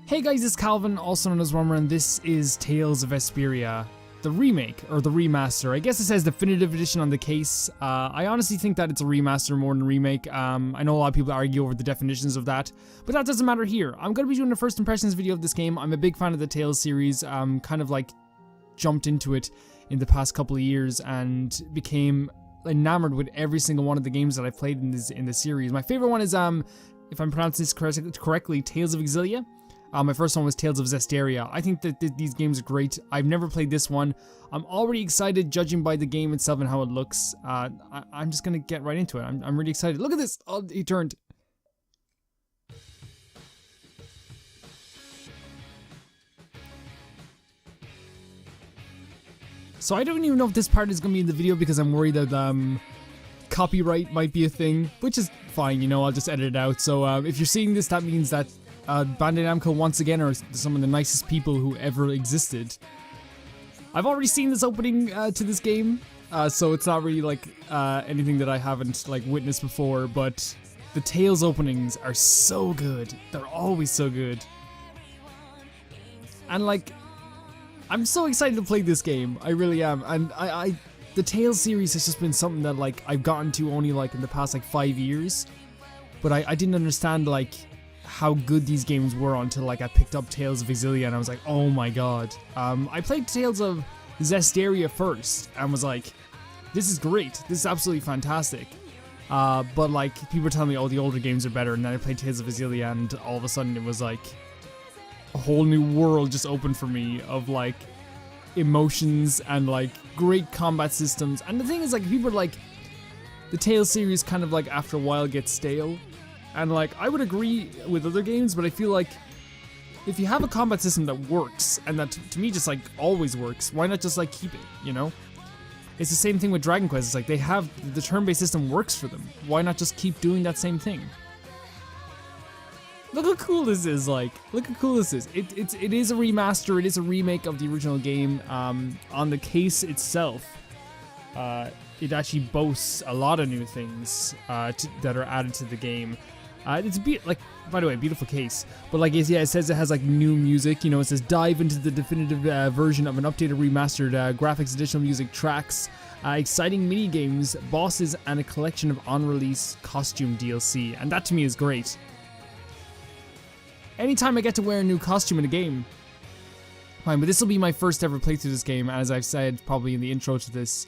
Hey guys, it's Calvin, also known as Rummer, and this is Tales of Vesperia, the remake, or the remaster. I guess it says Definitive Edition on the case. I honestly think that it's a remaster more than a remake. I know a lot of people argue over the definitions of that, but that doesn't matter here. I'm going to be doing a first impressions video of this game. I'm a big fan of the Tales series. Kind of like jumped into it in the past couple of years and became enamored with every single one of the games that I've played in the series. My favorite one is, if I'm pronouncing this correctly, Tales of Exilia. My first one was Tales of Vesperia. I think that these games are great. I've never played this one. I'm already excited judging by the game itself and how it looks. I'm just gonna get right into it. I'm really excited. Look at this! Oh, he turned. So I don't even know if this part is gonna be in the video because I'm worried that copyright might be a thing, which is fine, you know, I'll just edit it out. So if you're seeing this, that means that Bandai Namco once again are some of the nicest people who ever existed. I've already seen this opening to this game, so it's not really like anything that I haven't like witnessed before, but the Tales openings are so good. They're always so good. And like, I'm so excited to play this game. I really am. And the Tales series has just been something that like I've gotten to only like in the past like 5 years, but I didn't understand like how good these games were until like I picked up Tales of Exilia and I was like, oh my god. I played Tales of Vesperia first and was like, this is great, this is absolutely fantastic. But like people were telling me, oh, the older games are better, and then I played Tales of Exilia and all of a sudden it was like a whole new world just opened for me of like emotions and like great combat systems. And the thing is, like, people are like, the Tales series kind of like after a while gets stale. And like, I would agree with other games, but I feel like if you have a combat system that works, and that to me just like always works, why not just like keep it, you know? It's the same thing with Dragon Quest. It's like they have, the turn-based system works for them. Why not just keep doing that same thing? Look how cool this is, like, look how cool this is. It is a remaster, it is a remake of the original game. On the case itself, it actually boasts a lot of new things that are added to the game. It's like, by the way, beautiful case. But like, yeah, it says it has like new music. You know, it says dive into the definitive version of an updated, remastered graphics, additional music tracks, exciting mini games, bosses, and a collection of on-release costume DLC. And that to me is great. Anytime I get to wear a new costume in a game, fine. But this will be my first ever playthrough of this game. As I've said probably in the intro to this,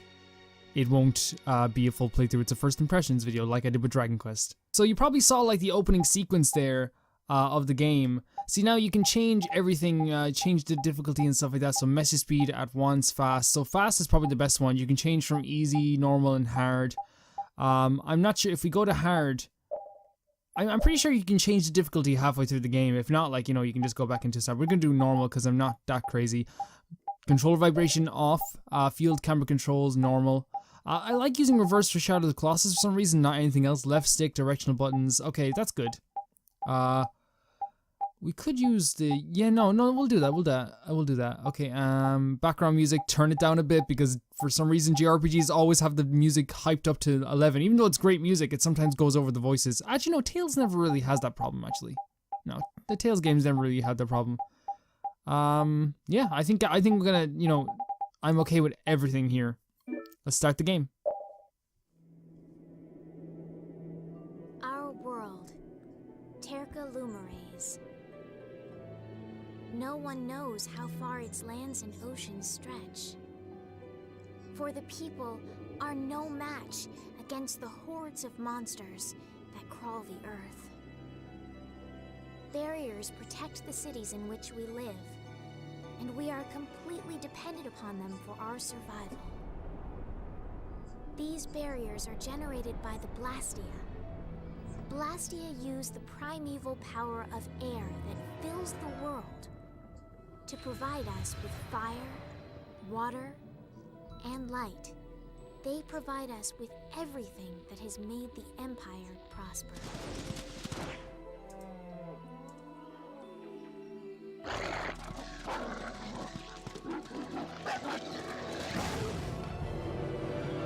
it won't be a full playthrough. It's a first impressions video like I did with Dragon Quest. So you probably saw like the opening sequence there of the game. See, now you can change everything, change the difficulty and stuff like that. So message speed, at once, fast. So fast is probably the best one. You can change from easy, normal, and hard. I'm not sure if we go to hard. I'm pretty sure you can change the difficulty halfway through the game. If not, like, you know, you can just go back into start. We're gonna do normal because I'm not that crazy. Controller vibration off, field camera controls normal. I like using reverse for Shadow of the Colossus for some reason, not anything else. Left stick, directional buttons. Okay, that's good. We could use the, yeah, no, we'll do that. We'll do that. Okay, background music, turn it down a bit because for some reason JRPGs always have the music hyped up to 11. Even though it's great music, it sometimes goes over the voices. Actually, no, Tales never really has that problem, actually. No, the Tales games never really had that problem. Yeah, I think we're gonna, you know, I'm okay with everything here. Let's start the game. Our world, Terca Lumares. No one knows how far its lands and oceans stretch. For the people are no match against the hordes of monsters that crawl the earth. Barriers protect the cities in which we live, and we are completely dependent upon them for our survival. These barriers are generated by the Blastia. Blastia use the primeval power of air that fills the world to provide us with fire, water, and light. They provide us with everything that has made the Empire prosper.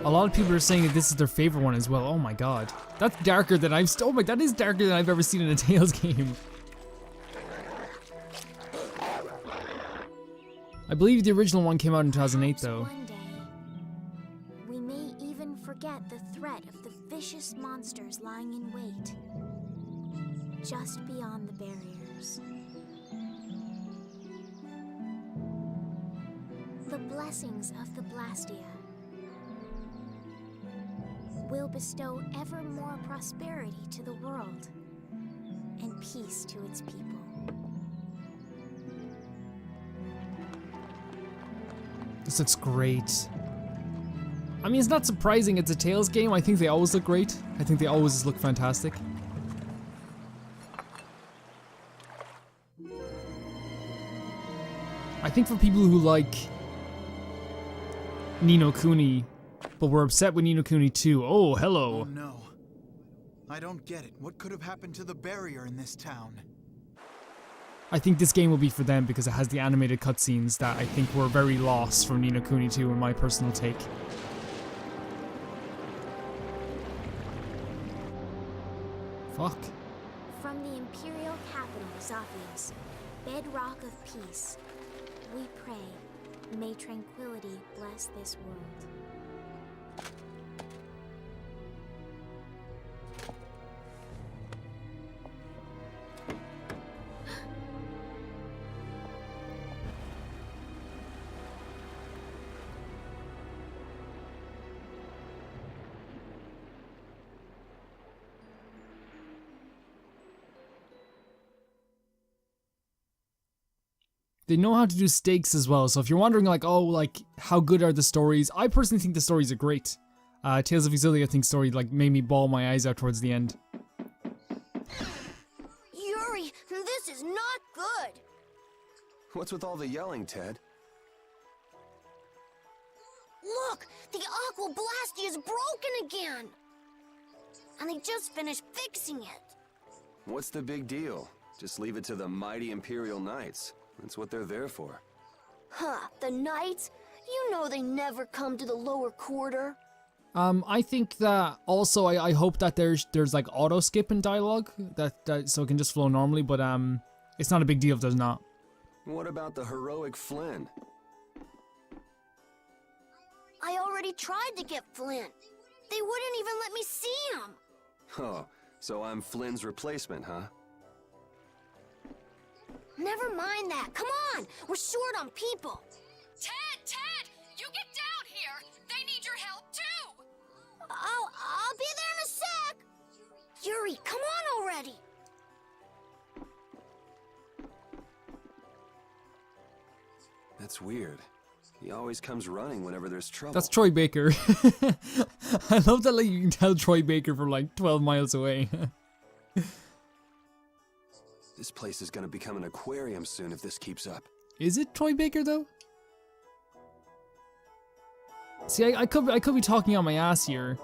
A lot of people are saying that this is their favorite one as well. Oh my god. That's darker than I've... Oh my... That is darker than I've ever seen in a Tales game. I believe the original one came out in 2008 though. One day, we may even forget the threat of the vicious monsters lying in wait just beyond the barriers. The blessings of the Blastia will bestow ever more prosperity to the world and peace to its people. This looks great. I mean, it's not surprising it's a Tales game. I think they always look great. I think they always look fantastic. I think for people who like Ni no Kuni, but were upset with Ni no Kuni 2. Oh, hello. Oh no. I don't get it. What could have happened to the barrier in this town? I think this game will be for them because it has the animated cutscenes that I think were very lost from Ni no Kuni 2 in my personal take. Fuck. From the imperial capital, Zaphias, bedrock of peace, we pray, may tranquility bless this world. They know how to do stakes as well, so if you're wondering like, oh, like, how good are the stories? I personally think the stories are great. Tales of Exilia, I think story like made me bawl my eyes out towards the end. Yuri, this is not good. What's with all the yelling, Ted? Look, the Aqua Blastia is broken again. And they just finished fixing it. What's the big deal? Just leave it to the mighty Imperial Knights. That's what they're there for. Huh, the Knights? You know they never come to the lower quarter. I think that also I hope that there's like auto skip in dialogue that so it can just flow normally, but it's not a big deal if there's not. What about the heroic Flynn? I already tried to get Flynn. They wouldn't even let me see him. Oh, so I'm Flynn's replacement, huh? Never mind that. Come on, we're short on people. Ted! You get down here! They need your help too! I'll be there in a sec. Yuri, come on already. That's weird. He always comes running whenever there's trouble. That's Troy Baker. I love that like you can tell Troy Baker from like 12 miles away. This place is gonna become an aquarium soon if this keeps up. Is it Troy Baker though? See, I could be talking on my ass here.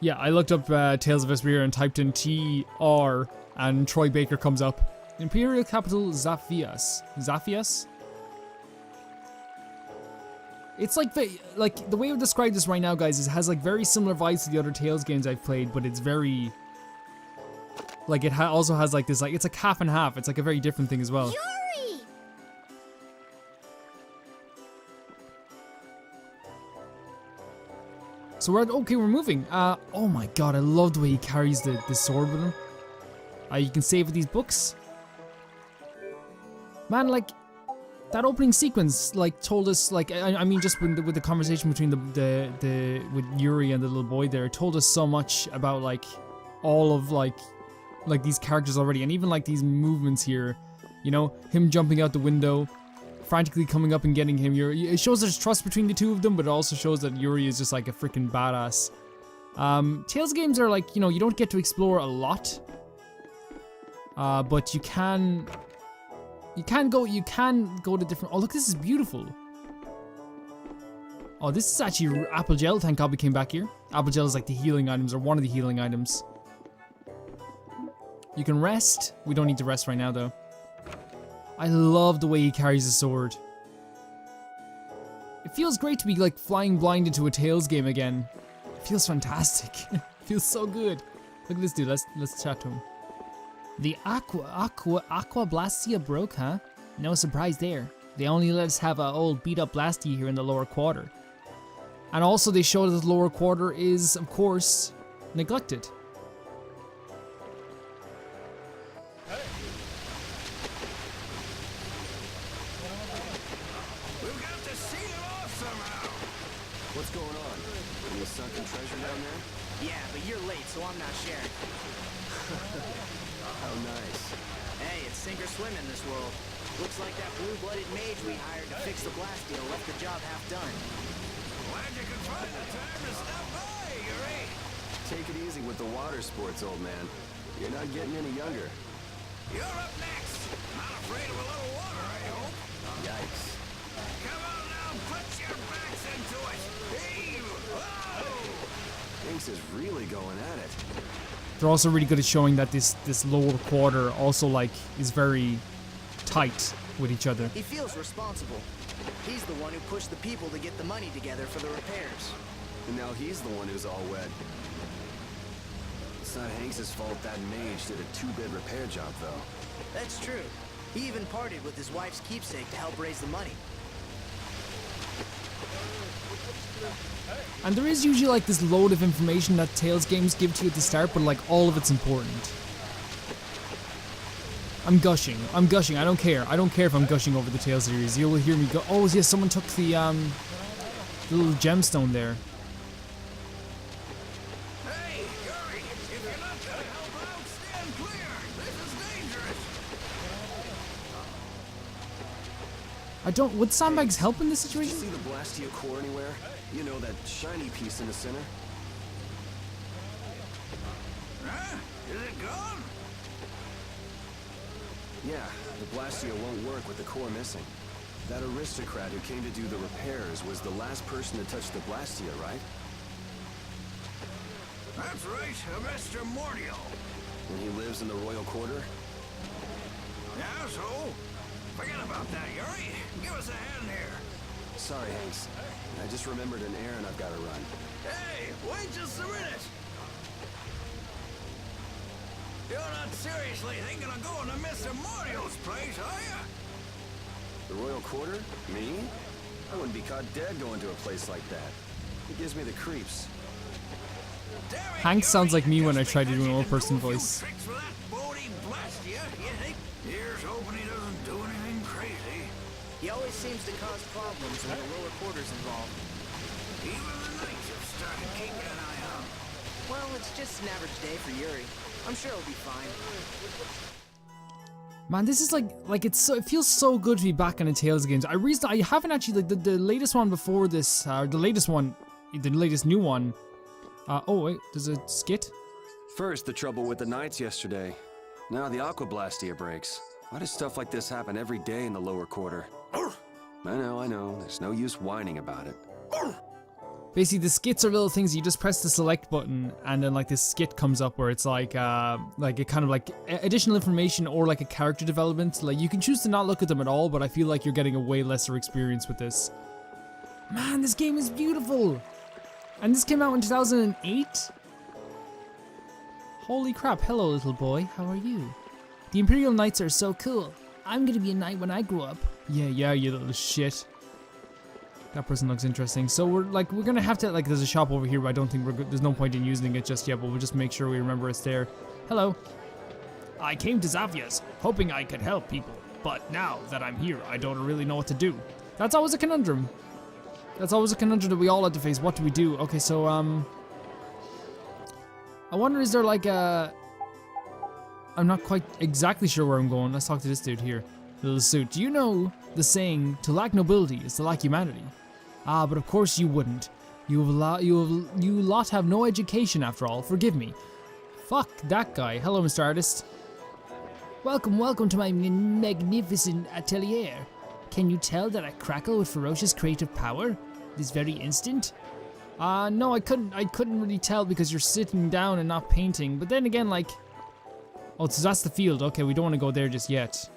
Yeah, I looked up Tales of Vesperia and typed in TR and Troy Baker comes up. Imperial capital Zaphias. Zaphias? It's like the way I would describe this right now, guys, is it has like very similar vibes to the other Tales games I've played, but it's very like it also has like this like it's like half and half. It's like a very different thing as well. Yuri! So we're moving. Oh my god, I love the way he carries the sword with him. You can save with these books. Man, like that opening sequence, like told us, like I mean, just with the conversation between with Yuri and the little boy there, it told us so much about like all of like these characters already, and even like these movements here. You know, him jumping out the window, frantically coming up and getting him. It shows there's trust between the two of them, but it also shows that Yuri is just like a freaking badass. Tales games are like, you know, you don't get to explore a lot, but you can go to different. Oh look, this is beautiful. Oh, this is actually apple gel. Thank God we came back here. Apple gel is like the healing items, or one of the healing items. You can rest. We don't need to rest right now though. I love the way he carries his sword. It feels great to be like flying blind into a Tales game again. It feels fantastic. It feels so good. Look at this dude. Let's chat to him. The Aqua Blastia broke, huh? No surprise there. They only let us have a old beat up Blastia here in the lower quarter. And also they show that the lower quarter is, of course, neglected. We've got to seal it off somehow. What's going on? Any sunken treasure down there? Yeah, but you're late, so I'm not sharing. How nice. Hey, it's sink or swim in this world. Looks like that blue-blooded mage we hired to fix the blast deal left the job half done. Glad you could find the time to stop by, Yuri. Take it easy with the water sports, old man. You're not getting any younger. You're up next. Not afraid of a little water, I hope. Yikes. Come on now, put your backs into it. Heave! Whoa! Inks is really going at it. They're also really good at showing that this lower quarter also like is very tight with each other. He feels responsible. He's the one who pushed the people to get the money together for the repairs. And now he's the one who's all wet. It's not Hanks's fault that mage did a two-bit repair job, though. That's true. He even partied with his wife's keepsake to help raise the money. And there is usually like this load of information that Tales games give to you at the start, but like all of it's important. I'm gushing. I don't care. I don't care if I'm gushing over the Tales series. You'll hear me go, oh yes, someone took the little gemstone there. Hey, Yuri! If you're not gonna help out, stand clear! This is dangerous! Would sandbags help in this Did you situation? see the Blastia core anywhere? You know, that shiny piece in the center? Huh? Is it gone? Yeah, the Blastia won't work with the core missing. That aristocrat who came to do the repairs was the last person to touch the Blastia, right? That's right, Mr. Mordio. And he lives in the Royal Quarter? Yeah, so? Forget about that, Yuri. Give us a hand here. Sorry, Hanks. I just remembered an errand I've got to run. Hey, wait just a minute! You're not seriously thinking of going to Mr. Mordio's place, are you? The Royal Quarter? Me? I wouldn't be caught dead going to a place like that. It gives me the creeps. Hank sounds like me when I try to do an old person voice. Tricks with that bony Blastia, you think? Here's hoping he doesn't do anything crazy. He always seems to cause problems when the lower quarter's involved. Even the knights have started keeping an eye on him. Well, it's just an average day for Yuri. I'm sure he'll be fine. Man, this is like it feels so good to be back in the Tales games. I haven't actually like the latest one before this, the latest new one. Oh wait, there's a skit. First, the trouble with the knights yesterday. Now the Aqua Blastia breaks. Why does stuff like this happen every day in the lower quarter? I know. There's no use whining about it. Basically, the skits are little things. You just press the select button, and then like this skit comes up where it's like a kind of like additional information or like a character development. Like you can choose to not look at them at all, but I feel like you're getting a way lesser experience with this. Man, this game is beautiful, and this came out in 2008. Holy crap! Hello, little boy. How are you? The Imperial Knights are so cool. I'm gonna be a knight when I grow up. Yeah, you little shit. That person looks interesting. So we're gonna have to there's a shop over here, but I don't think there's no point in using it just yet. But we'll just make sure we remember it's there. Hello. I came to Zavia's hoping I could help people, but now that I'm here, I don't really know what to do. That's always a conundrum. That we all have to face. What do we do? Okay, so I wonder, is there like a... I'm not quite exactly sure where I'm going. Let's talk to this dude here. Little suit. Do you know the saying, to lack nobility is to lack humanity? Ah, but of course you wouldn't. You lot have no education after all. Forgive me. Fuck that guy. Hello, Mr. Artist. Welcome to my magnificent atelier. Can you tell that I crackle with ferocious creative power? This very instant? No, I couldn't really tell because you're sitting down and not painting. But then again, like... Oh, so that's the field. Okay, we don't want to go there just yet.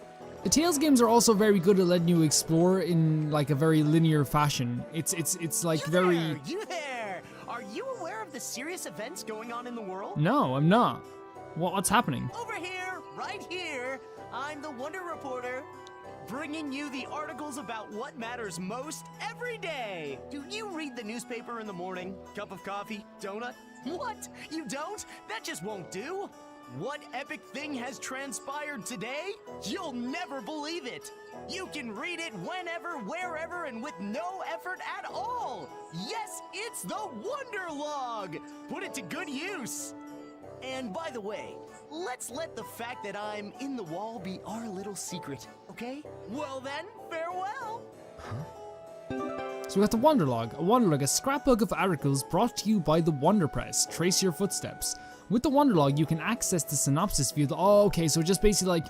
The Tales games are also very good at letting you explore in like a very linear fashion. It's like very... You there! Are you aware of the serious events going on in the world? No, I'm not. What's happening? Over here, right here. I'm the Wonder Reporter, bringing you the articles about what matters most every day. Do you read the newspaper in the morning? Cup of coffee? Donut? What? You don't? That just won't do. What epic thing has transpired today? You'll never believe it. You can read it whenever, wherever, and with no effort at all. Yes, it's the Wonder Log. Put it to good use. And by the way, let's let the fact that I'm in the wall be our little secret, okay? Well then, farewell. So we got the Wonderlog. A Wonderlog, a scrapbook of articles brought to you by the Wonder Press. Trace your footsteps. With the Wonderlog, you can access the synopsis view. Oh, okay, so just basically like,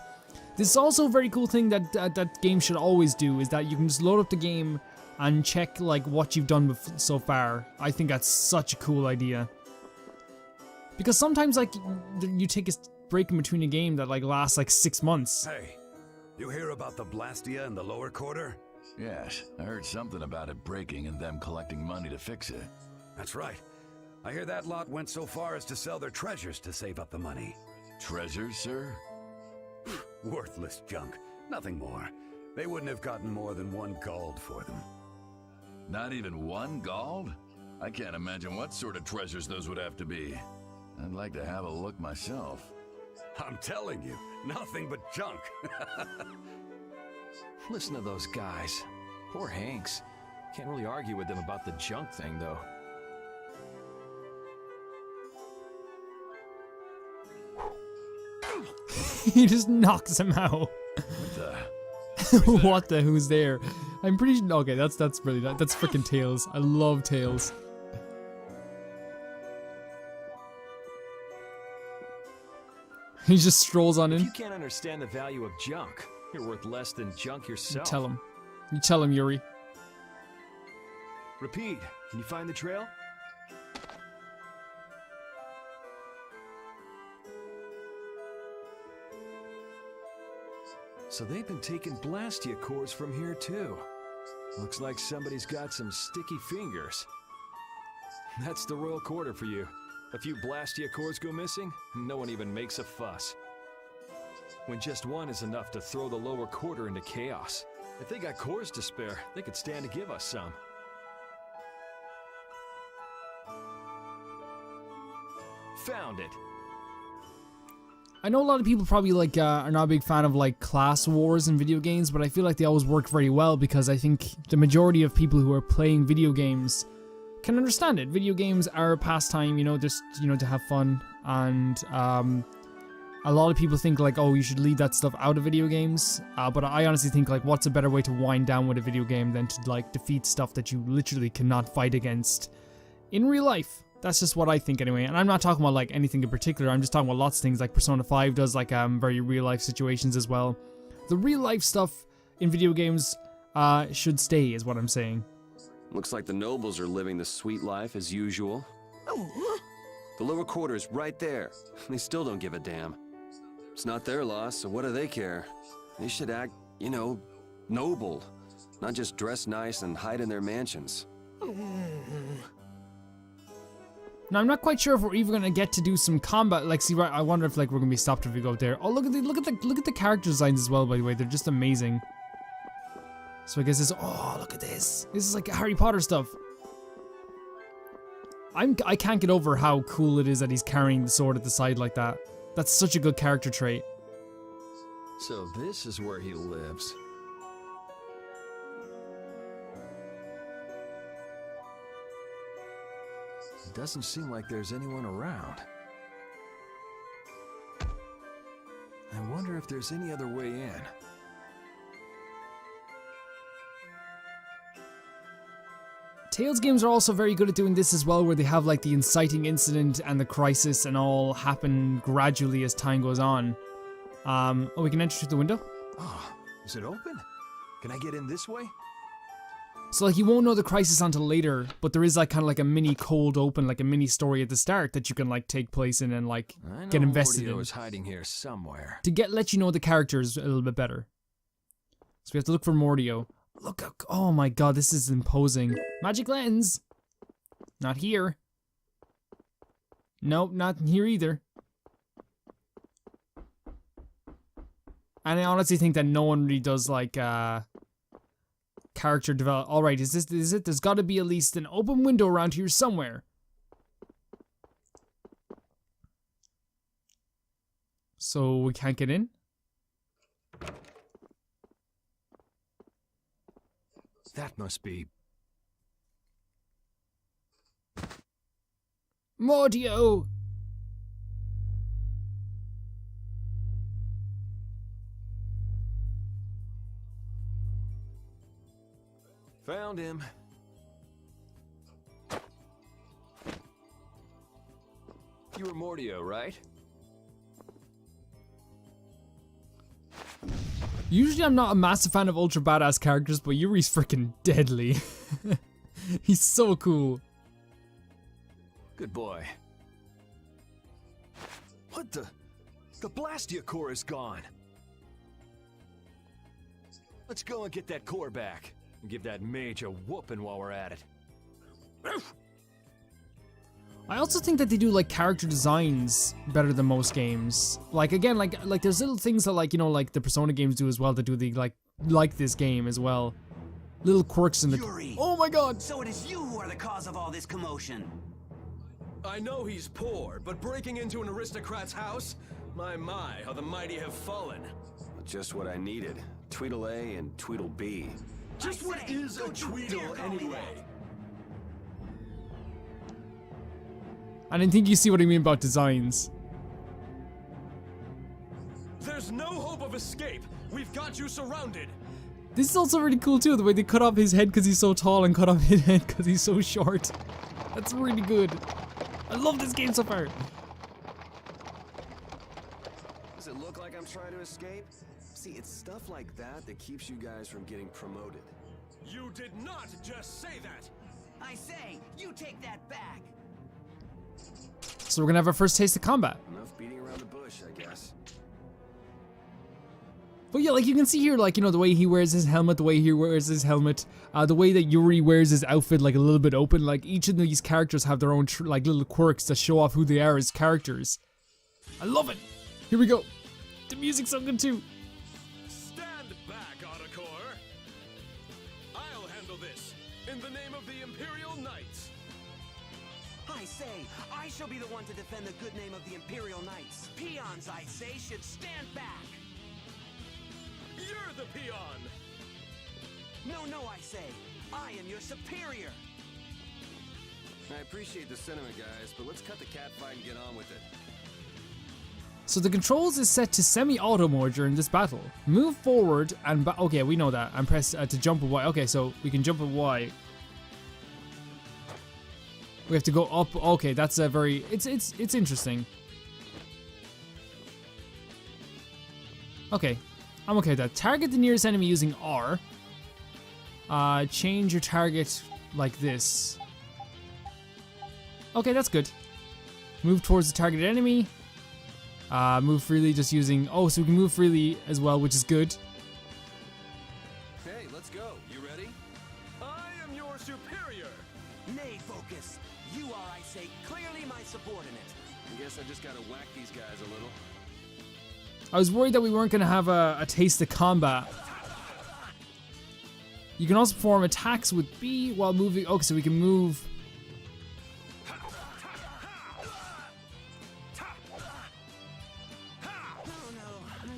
this is also a very cool thing that that game should always do, is that you can just load up the game and check like what you've done so far. I think that's such a cool idea. Because sometimes like you take a break in between a game that like lasts like 6 months. Hey, you hear about the Blastia in the lower quarter? Yes, I heard something about it breaking and them collecting money to fix it. That's right. I hear that lot went so far as to sell their treasures to save up the money. Treasures, sir? Worthless junk. Nothing more. They wouldn't have gotten more than 1 gold for them. Not even 1 gold? I can't imagine what sort of treasures those would have to be. I'd like to have a look myself. I'm telling you, nothing but junk. Listen to those guys. Poor Hanks. Can't really argue with them about the junk thing, though. He just knocks him out. What the? Who's there? I'm pretty sure. Okay, that's really that's freaking Tails. I love Tails. He just strolls on in. If you can't understand the value of junk, you're worth less than junk yourself. Tell him. You tell him, Yuri. Repeat. Can you find the trail? So they've been taking Blastia cores from here too. Looks like somebody's got some sticky fingers. That's the royal quarter for you. A few Blastia cores go missing, no one even makes a fuss. When just one is enough to throw the lower quarter into chaos. If they got cores to spare, they could stand to give us some. Found it. I know a lot of people probably like are not a big fan of like class wars in video games, but I feel like they always work very well because I think the majority of people who are playing video games can understand it. Video games are a pastime, just to have fun, and a lot of people think like, oh, you should leave that stuff out of video games, but I honestly think like, what's a better way to wind down with a video game than to like defeat stuff that you literally cannot fight against in real life? That's just what I think anyway, and I'm not talking about like anything in particular. I'm just talking about lots of things like Persona 5 does, like very real life situations as well. The real life stuff in video games should stay, is what I'm saying. Looks like the nobles are living the sweet life as usual. The lower quarter is right there. They still don't give a damn. It's not their loss, so what do they care? They should act, noble. Not just dress nice and hide in their mansions. Now I'm not quite sure if we're even gonna get to do some combat. Like, see, right? I wonder if like we're gonna be stopped if we go up there. Oh, look at the character designs as well. By the way, they're just amazing. So I guess it's look at this. This is like Harry Potter stuff. I can't get over how cool it is that he's carrying the sword at the side like that. That's such a good character trait. So this is where he lives. It doesn't seem like there's anyone around. I wonder if there's any other way in. Tales games are also very good at doing this as well, where they have like the inciting incident and the crisis and all happen gradually as time goes on. Oh, we can enter through the window? Oh, is it open? Can I get in this way? So like you won't know the crisis until later, but there is like kind of like a mini cold open, like a mini story at the start that you can like take place in and like get invested in. Is hiding here somewhere. To let you know the characters a little bit better. So we have to look for Mordio. Look, oh my god, this is imposing. Magic lens. Not here. Nope, not here either. And I honestly think that no one really does like character develop. All right, is it? There's got to be at least an open window around here somewhere. So we can't get in? That must be... Mordio! Found him. You were Mordio, right? Usually I'm not a massive fan of ultra badass characters, but Yuri's freaking deadly. He's so cool. Good boy. What the? The Blastia core is gone. Let's go and get that core back. And give that mage a whooping while we're at it. I also think that they do like character designs better than most games. Like again, like there's little things that like, you know, like the Persona games do as well that do the like this game as well. Little quirks in the Yuri, oh my god. So it is you who are the cause of all this commotion. I know he's poor, but breaking into an aristocrat's house? My, how the mighty have fallen. Just what I needed. Tweedle A and Tweedle B. Just what is a Tweedle anyway? I didn't think you see what I mean about designs. There's no hope of escape. We've got you surrounded. This is also really cool too, the way they cut off his head because he's so tall and cut off his head because he's so short. That's really good. I love this game so far. Does it look like I'm trying to escape? See, it's stuff like that that keeps you guys from getting promoted. You did not just say that. I say, you take that back. So we're gonna have our first taste of combat. Enough beating around the bush, I guess. But yeah, like you can see here, like, you know, the way he wears his helmet, the way he wears his helmet, the way that Yuri wears his outfit, like a little bit open. Like each of these characters have their own like little quirks to show off who they are as characters. I love it. Here we go. The music's so good too. Stand back, Autocore. I'll handle this in the name of the Imperial Knights. I say, I shall be the one to defend the good name of the Imperial Knights. Peons, I say, should stand back. You're the peon! No, I say. I am your superior. I appreciate the sentiment, guys, but let's cut the cat fight and get on with it. So the controls is set to semi-auto mode during this battle. Move forward and okay, we know that. And press to jump with Y. Okay, so we can jump with Y. We have to go up. Okay, that's a very. It's interesting. Okay, I'm okay with that. Target the nearest enemy using R. Change your target like this. Okay, that's good. Move towards the targeted enemy. Move freely just using... Oh, so we can move freely as well, which is good. Hey, let's go. You ready? I am your superior. Nay, Focus. You are, I say, clearly my subordinate. I guess I just gotta whack these guys a little. I was worried that we weren't going to have a taste of combat. You can also perform attacks with B while moving... Okay, so we can move...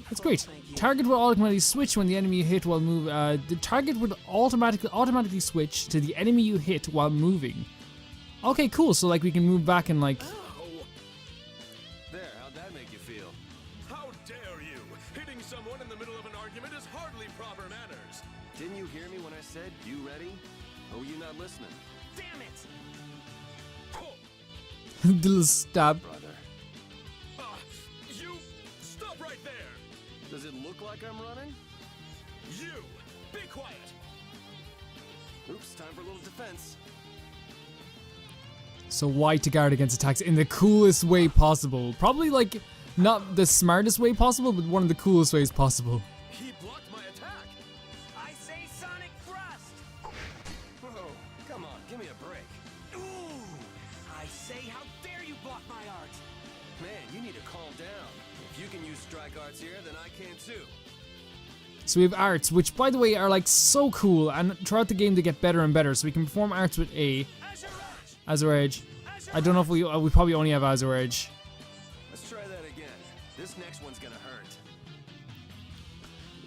That's great. Target will automatically switch when the enemy you hit while moving. The target would automatically switch to the enemy you hit while moving. Okay, cool. So like we can move back and like... There, how'd that make you feel? How dare you! Hitting someone in the middle of an argument is hardly proper manners. Didn't you hear me when I said, you ready? Or were you not listening? Damn it! the little stab. Brother. You stop right there! Does it look like I'm running? You! Be quiet! Oops, time for a little defense. So Y to guard against attacks in the coolest way possible. Probably like not the smartest way possible, but one of the coolest ways possible. He blocked my attack! I say Sonic Thrust! Whoa, come on, give me a break. Ooh! I say, how dare you block my art! Man, you need to calm down. If you can use strike arts here, then I can too. So we have arts, which by the way are like so cool, and throughout the game they get better and better. So we can perform arts with A. Azure Edge. I don't know if we probably only have Azure Edge. Let's try that again. This next one's gonna hurt.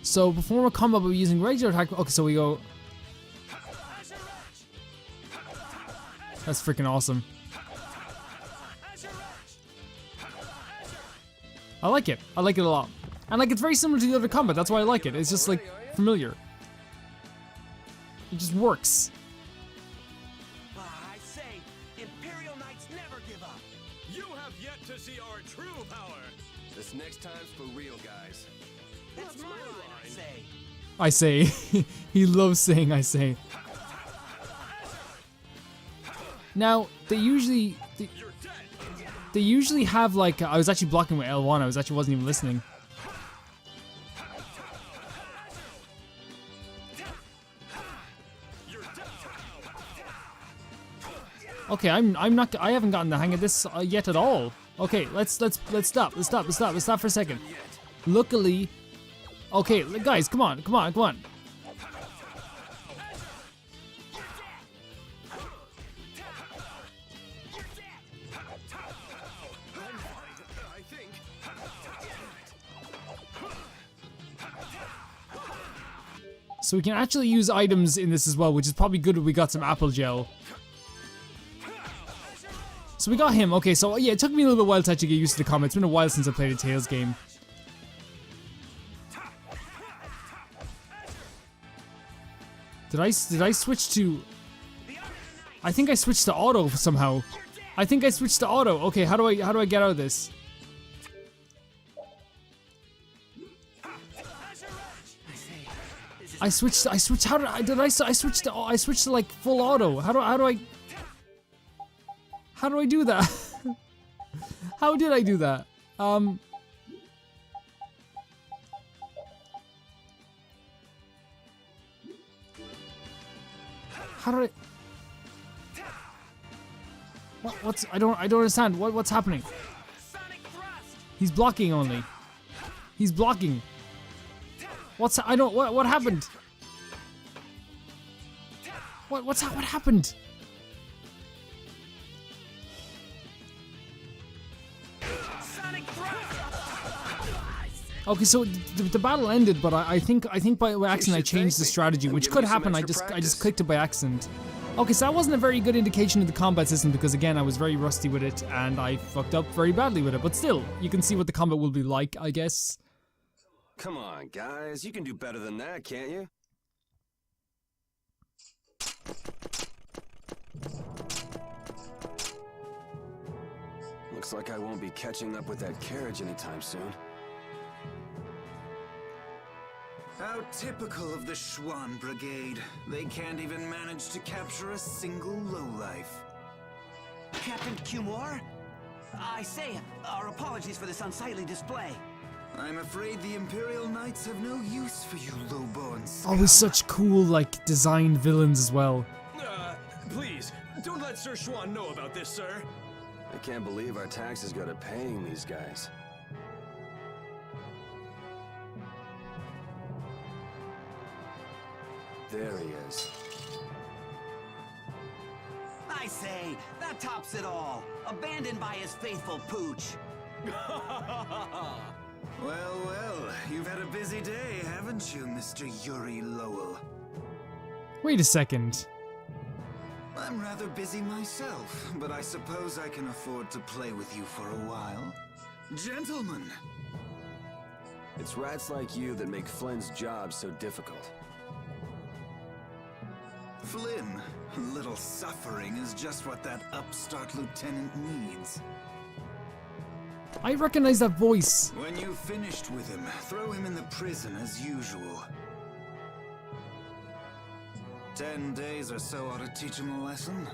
So perform a combo by using regular attack. Okay, so we go. That's freaking awesome. I like it. I like it a lot. And like it's very similar to the other combat. That's why I like it. It's just like familiar. It just works. I say, Imperial Knights never give up. You have yet to see our true power. This next time's for real, guys. That's my line, I say. I say. He loves saying I say. Now, they usually have like, I was actually blocking with L1, I wasn't even listening. Okay, I haven't gotten the hang of this yet at all. Okay, let's stop for a second. Luckily, okay, guys, come on. So we can actually use items in this as well, which is probably good if we got some apple gel. So we got him. Okay, so yeah, it took me a little bit while to actually get used to the combat. It's been a while since I played a Tales game. Did I switch to... I think I switched to auto somehow. Okay, how do I get out of this? I switched, how did I switch to like full auto. How do I do that? How did I do that? How do I... I don't understand. What's happening? He's blocking only. He's blocking. What happened? What happened? Okay, so the battle ended, but I think by accident I changed the strategy, which could happen. I just clicked it by accident. Okay, so that wasn't a very good indication of the combat system because again I was very rusty with it and I fucked up very badly with it. But still, you can see what the combat will be like, I guess. Come on, guys. You can do better than that, can't you? Looks like I won't be catching up with that carriage anytime soon. How typical of the Schwann Brigade. They can't even manage to capture a single lowlife. Captain Cumor? I say, our apologies for this unsightly display. I'm afraid the Imperial Knights have no use for you low-born scum. Always such cool, like, designed villains as well. Please, don't let Sir Schwann know about this, sir. I can't believe our taxes go to paying these guys. There he is. I say, that tops it all. Abandoned by his faithful pooch. Well, you've had a busy day, haven't you, Mr. Yuri Lowell? Wait a second. I'm rather busy myself, but I suppose I can afford to play with you for a while. Gentlemen! It's rats like you that make Flynn's job so difficult. Flynn, a little suffering is just what that upstart lieutenant needs. I recognize that voice. When you've finished with him, throw him in the prison as usual. 10 days or so ought to teach him a lesson.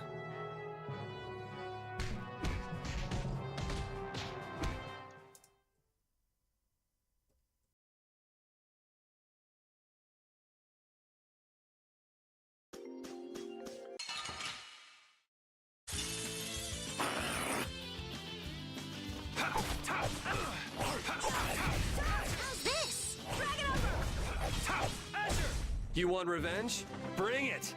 How's this? Drag it over! You want revenge? Bring it!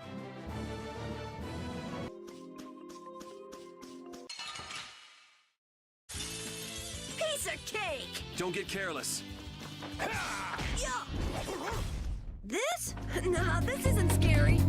Piece of cake! Don't get careless. Yeah. This? Nah, this isn't scary.